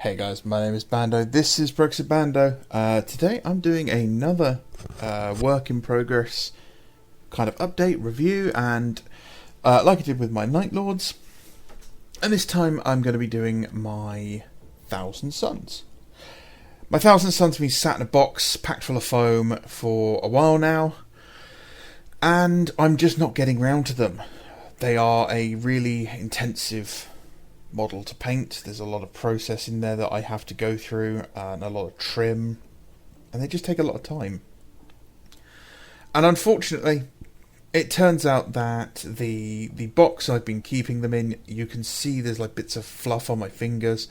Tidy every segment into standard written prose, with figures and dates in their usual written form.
Hey guys, my name is Bando. This is Brexit Bando. Today I'm doing another work in progress kind of update, review, and like I did with my Night Lords. And this time I'm going to be doing my Thousand Suns. My Thousand Suns have been sat in a box, packed full of foam for a while now. And I'm just not getting round to them. They are a really intensive model to paint. There's a lot of process in there that I have to go through and a lot of trim, and they just take a lot of time. And unfortunately, it turns out that the box I've been keeping them in, you can see there's like bits of fluff on my fingers.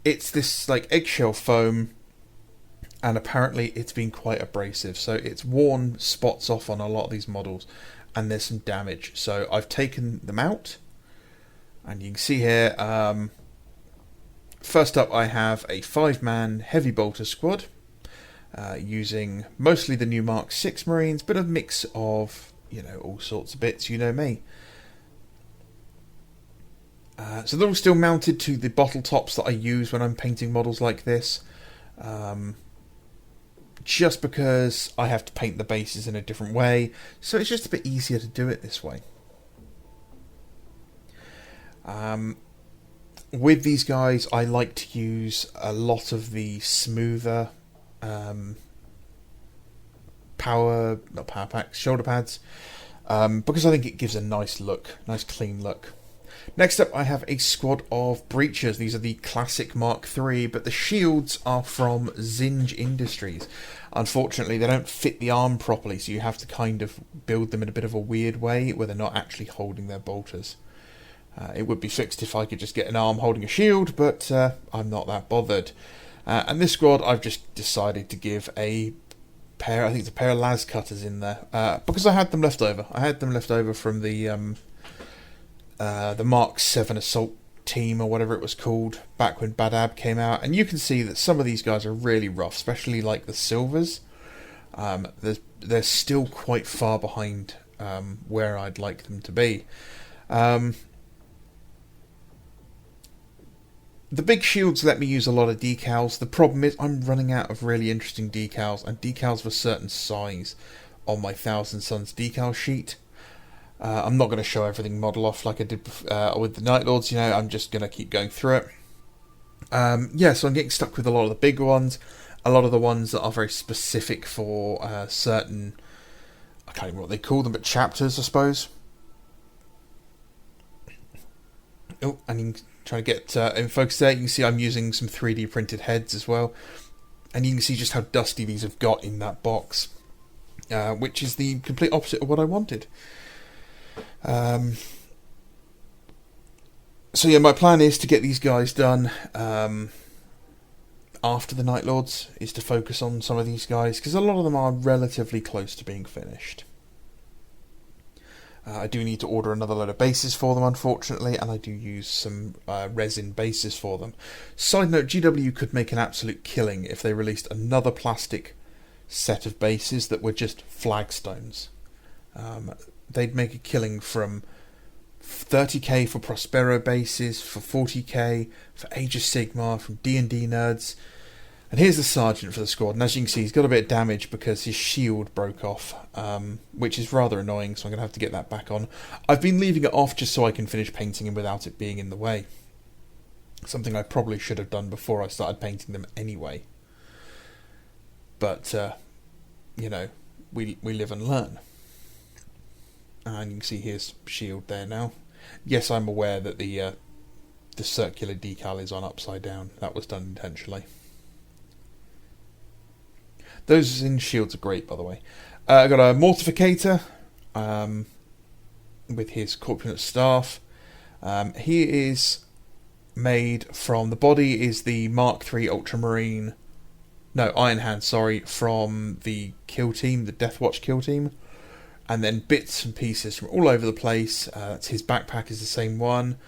It's this like eggshell foam, and apparently it's been quite abrasive, so it's worn spots off on a lot of these models and there's some damage. So I've taken them out. And you can see here, first up I have a 5-man heavy bolter squad, using mostly the new Mark 6 Marines, but a mix of, all sorts of bits, you know me. So they're all still mounted to the bottle tops that I use when I'm painting models like this, just because I have to paint the bases in a different way, so it's just a bit easier to do it this way. With these guys, I like to use a lot of the smoother shoulder pads, because I think it gives a nice look, nice clean look. Next up, I have a squad of breachers. These are the classic Mark III, but the shields are from Zinj Industries. Unfortunately, they don't fit the arm properly, so you have to kind of build them in a bit of a weird way, where they're not actually holding their bolters. It would be fixed if I could just get an arm holding a shield, but I'm not that bothered. And this squad, I've just decided to give a pair, I think it's a pair of las cutters in there, because I had them left over. I had them left over from the Mark 7 Assault Team, or whatever it was called, back when Badab came out. And you can see that some of these guys are really rough, especially like the silvers. They're still quite far behind where I'd like them to be. The big shields let me use a lot of decals. The problem is I'm running out of really interesting decals, and decals of a certain size on my Thousand Suns decal sheet. I'm not going to show everything model off like I did with the Night Lords, I'm just going to keep going through it. So I'm getting stuck with a lot of the big ones, a lot of the ones that are very specific for certain, I can't remember what they call them, but chapters, I suppose. Oh, and you can try to get in focus there. You can see I'm using some 3D printed heads as well, and you can see just how dusty these have got in that box, which is the complete opposite of what I wanted. So yeah, my plan is to get these guys done after the Night Lords, is to focus on some of these guys, because a lot of them are relatively close to being finished. I do need to order another load of bases for them, unfortunately, and I do use some resin bases for them. Side note, GW could make an absolute killing if they released another plastic set of bases that were just flagstones. They'd make a killing from 30k for Prospero bases, for 40k, for Age of Sigmar, from D&D nerds. And here's the sergeant for the squad, and as you can see, he's got a bit of damage because his shield broke off, which is rather annoying, so I'm going to have to get that back on. I've been leaving it off just so I can finish painting him without it being in the way. Something I probably should have done before I started painting them anyway. But, we live and learn. And you can see his shield there now. Yes, I'm aware that the circular decal is on upside down. That was done intentionally. Those in shields are great, by the way. I've got a Mortificator with his corpulent staff. He is made from, the body is the Mark III Ultramarine, Iron Hand, from the kill team, the Deathwatch kill team. And then bits and pieces from all over the place. His backpack is the same one.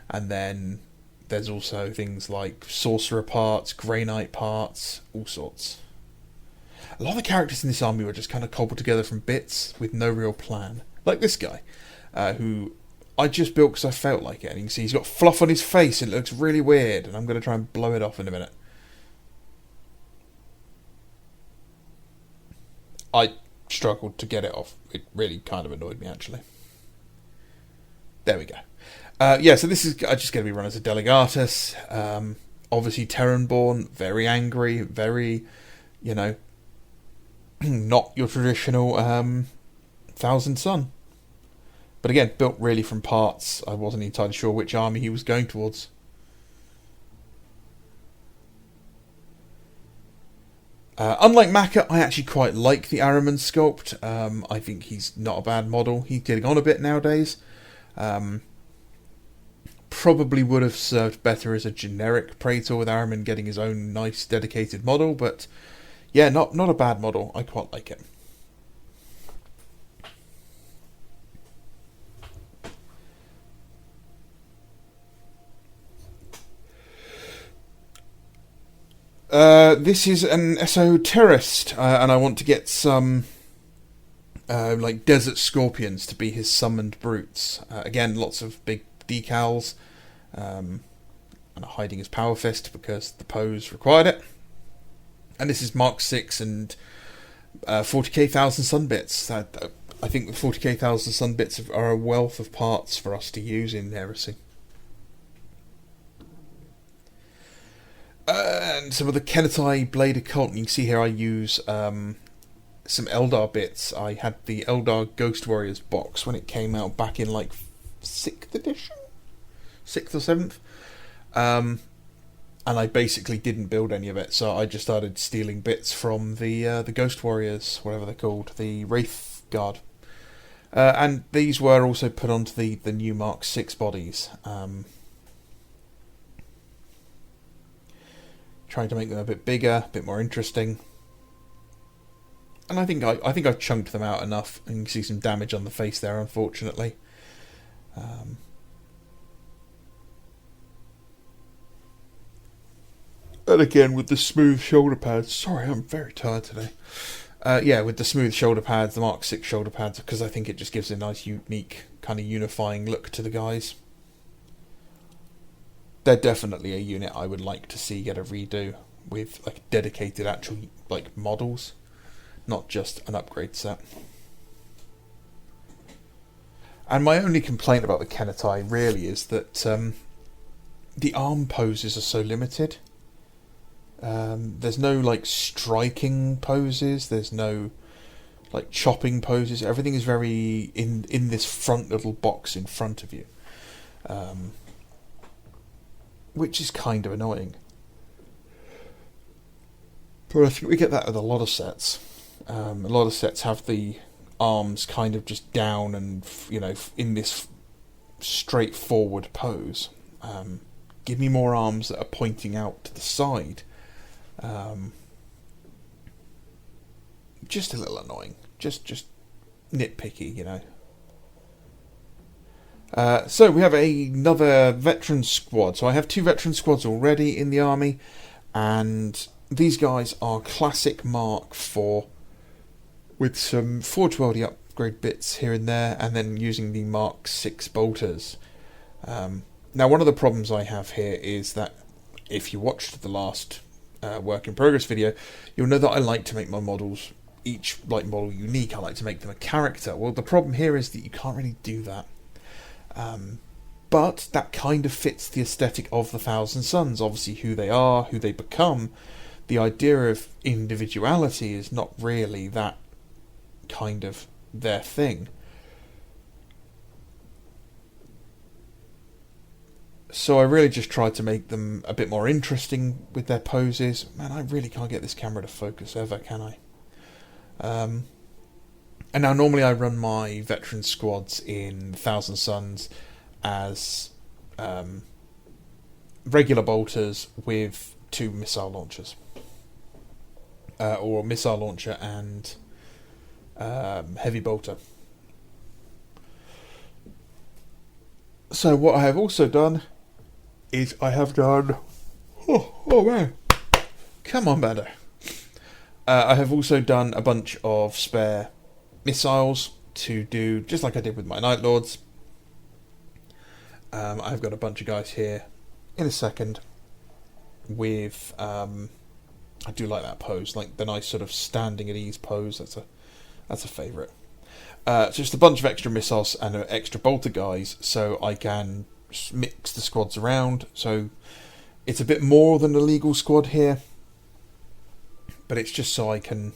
And then there's also things like Sorcerer parts, Grey Knight parts, all sorts. A lot of the characters in this army were just kind of cobbled together from bits with no real plan. Like this guy, who I just built because I felt like it. And you can see he's got fluff on his face. It looks really weird. And I'm going to try and blow it off in a minute. I struggled to get it off. It really kind of annoyed me, actually. There we go. Yeah, so this is just going to be run as a Delegatus. Obviously, Terranborn, very angry, very, you know, not your traditional Thousand Sun. But again, built really from parts. I wasn't entirely sure which army he was going towards. Unlike Maka, I actually quite like the Araman sculpt. I think he's not a bad model. He's getting on a bit nowadays. Probably would have served better as a generic Praetor with Araman getting his own nice dedicated model, but yeah, not a bad model. I quite like it. This is an esoterist, and I want to get some like desert scorpions to be his summoned brutes. Again, lots of big decals, and hiding his power fist because the pose required it. And this is Mark 6 and 40k Thousand Sun bits. I think the 40k Thousand Sun bits are a wealth of parts for us to use in Heresy. And some of the Kenetai Blade Occult. You can see here I use some Eldar bits. I had the Eldar Ghost Warriors box when it came out back in like 6th edition? 6th or 7th? And I basically didn't build any of it, so I just started stealing bits from the Ghost Warriors, whatever they're called, the Wraith Guard. And these were also put onto the new Mark 6 bodies. Trying to make them a bit bigger, a bit more interesting. And I think I've chunked them out enough, and you can see some damage on the face there, unfortunately. And again, with the smooth shoulder pads. Sorry, I'm very tired today. Yeah, with the smooth shoulder pads, the Mark 6 shoulder pads, because I think it just gives a nice, unique, kind of unifying look to the guys. They're definitely a unit I would like to see get a redo with like dedicated actual like models, not just an upgrade set. And my only complaint about the Kenetai really is that the arm poses are so limited. There's no like striking poses. There's no like chopping poses. Everything is very in this front little box in front of you. Which is kind of annoying. But I think we get that with a lot of sets. A lot of sets have the arms kind of just down and, you know, in this straightforward pose. Give me more arms that are pointing out to the side. Just a little annoying. Just nitpicky, you know. So we have another veteran squad. So I have 2 veteran squads already in the army, and these guys are classic Mark 4 with some Forge Worldy upgrade bits here and there, and then using the Mark 6 bolters. Now, one of the problems I have here is that if you watched the last work in progress video, you'll know that I like to make my models, each like model unique. I like to make them a character. Well, the problem here is that you can't really do that. But that kind of fits the aesthetic of the Thousand Suns. Obviously, who they are, who they become. The idea of individuality is not really that kind of their thing. So I really just tried to make them a bit more interesting with their poses. Man, I really can't get this camera to focus ever, can I? And now normally I run my veteran squads in Thousand Suns as regular bolters with 2 missile launchers. Or missile launcher and heavy bolter. So what I have also done is I have done... Oh man. Come on, Bando. I have also done a bunch of spare missiles to do, just like I did with my Night Lords. I've got a bunch of guys here in a second with I do like that pose, like the nice sort of standing at ease pose. That's a favourite. So just a bunch of extra missiles and extra bolter guys, so I can mix the squads around. So it's a bit more than a legal squad here, but it's just so I can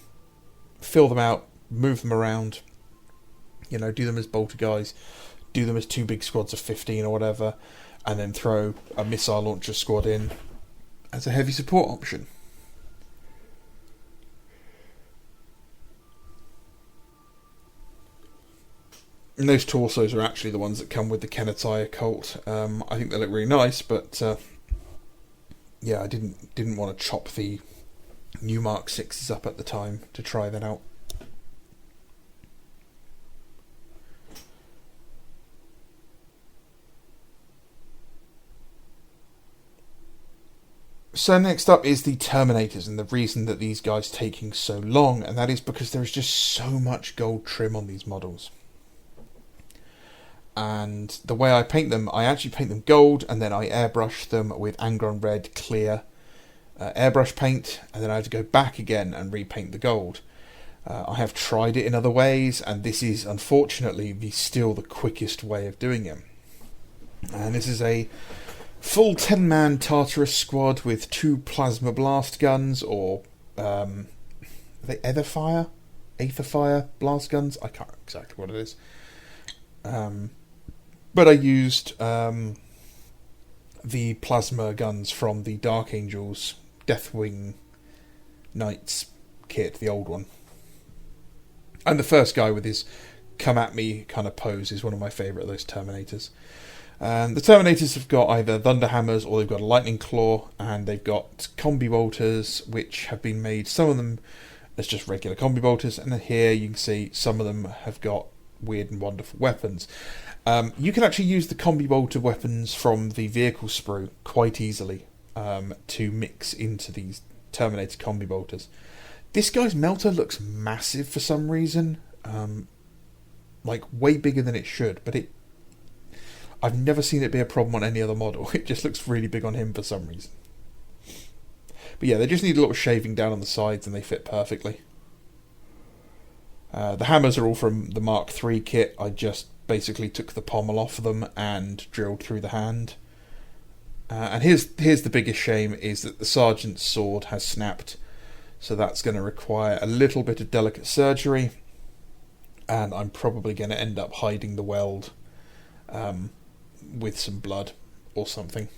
fill them out, move them around, do them as bolter guys, do them as 2 big squads of 15 or whatever, and then throw a missile launcher squad in as a heavy support option. And those torsos are actually the ones that come with the Kenetai Occult. I think they look really nice, but yeah, I didn't want to chop the new Mark 6s up at the time to try that out. So next up is the Terminators, and the reason that these guys are taking so long, and that is because there is just so much gold trim on these models. And the way I paint them, I actually paint them gold, and then I airbrush them with Angron Red clear airbrush paint, and then I have to go back again and repaint the gold. I have tried it in other ways, and this is unfortunately still the quickest way of doing it. And this is a full 10-man Tartarus squad with 2 plasma blast guns, or are they Aetherfire blast guns? I can't remember exactly what it is. But I used the plasma guns from the Dark Angels Deathwing Knights kit, the old one. And the first guy with his come at me kind of pose is one of my favourite of those Terminators. The Terminators have got either Thunder Hammers or they've got a Lightning Claw, and they've got Combi Bolters, which have been made, some of them as just regular Combi Bolters, and then here you can see some of them have got weird and wonderful weapons. You can actually use the Combi Bolter weapons from the vehicle sprue quite easily to mix into these Terminator Combi Bolters. This guy's melter looks massive for some reason, like way bigger than it should, but I've never seen it be a problem on any other model. It just looks really big on him for some reason. But yeah, they just need a little shaving down on the sides and they fit perfectly. The hammers are all from the Mark III kit. I just basically took the pommel off them and drilled through the hand. And here's the biggest shame, is that the Sergeant's sword has snapped. So that's going to require a little bit of delicate surgery. And I'm probably going to end up hiding the weld with some blood or something.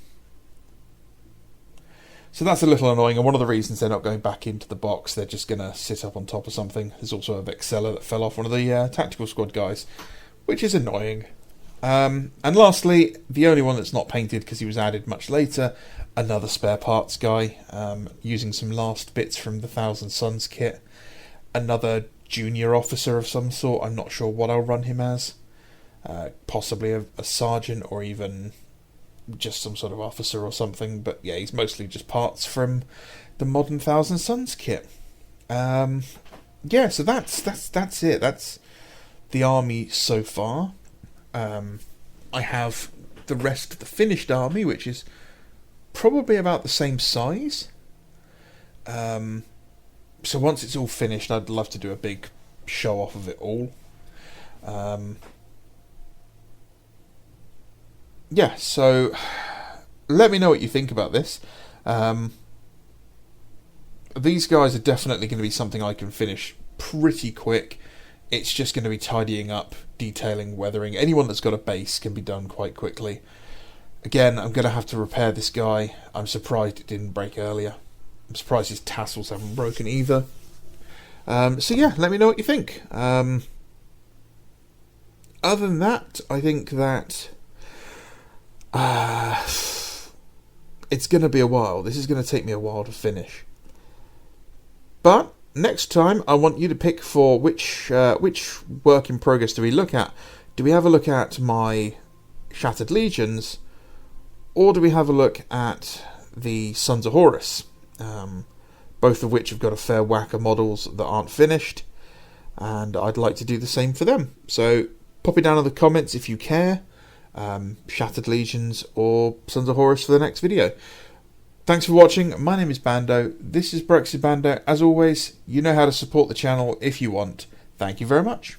So that's a little annoying, and one of the reasons they're not going back into the box, they're just going to sit up on top of something. There's also a Vexella that fell off one of the tactical squad guys, which is annoying. And lastly, the only one that's not painted because he was added much later, another spare parts guy, using some last bits from the Thousand Suns kit. Another junior officer of some sort, I'm not sure what I'll run him as. Possibly a sergeant or even just some sort of officer or something, but yeah, he's mostly just parts from the modern Thousand Suns kit. Yeah, so that's it. That's the army so far. I have the rest of the finished army, which is probably about the same size. So once it's all finished, I'd love to do a big show off of it all. Yeah, so let me know what you think about this. These guys are definitely going to be something I can finish pretty quick. It's just going to be tidying up, detailing, weathering. Anyone that's got a base can be done quite quickly. Again, I'm going to have to repair this guy. I'm surprised it didn't break earlier. I'm surprised his tassels haven't broken either. So yeah, let me know what you think. Other than that, I think that it's going to be a while. This is going to take me a while to finish. But next time, I want you to pick for which work in progress do we look at. Do we have a look at my Shattered Legions, or do we have a look at the Sons of Horus? Both of which have got a fair whack of models that aren't finished, and I'd like to do the same for them. So pop it down in the comments if you care. Shattered Legions or Sons of Horus for the next video. Thanks for watching. My name is Bando. This is Brexit Bando. As always, you know how to support the channel if you want. Thank you very much.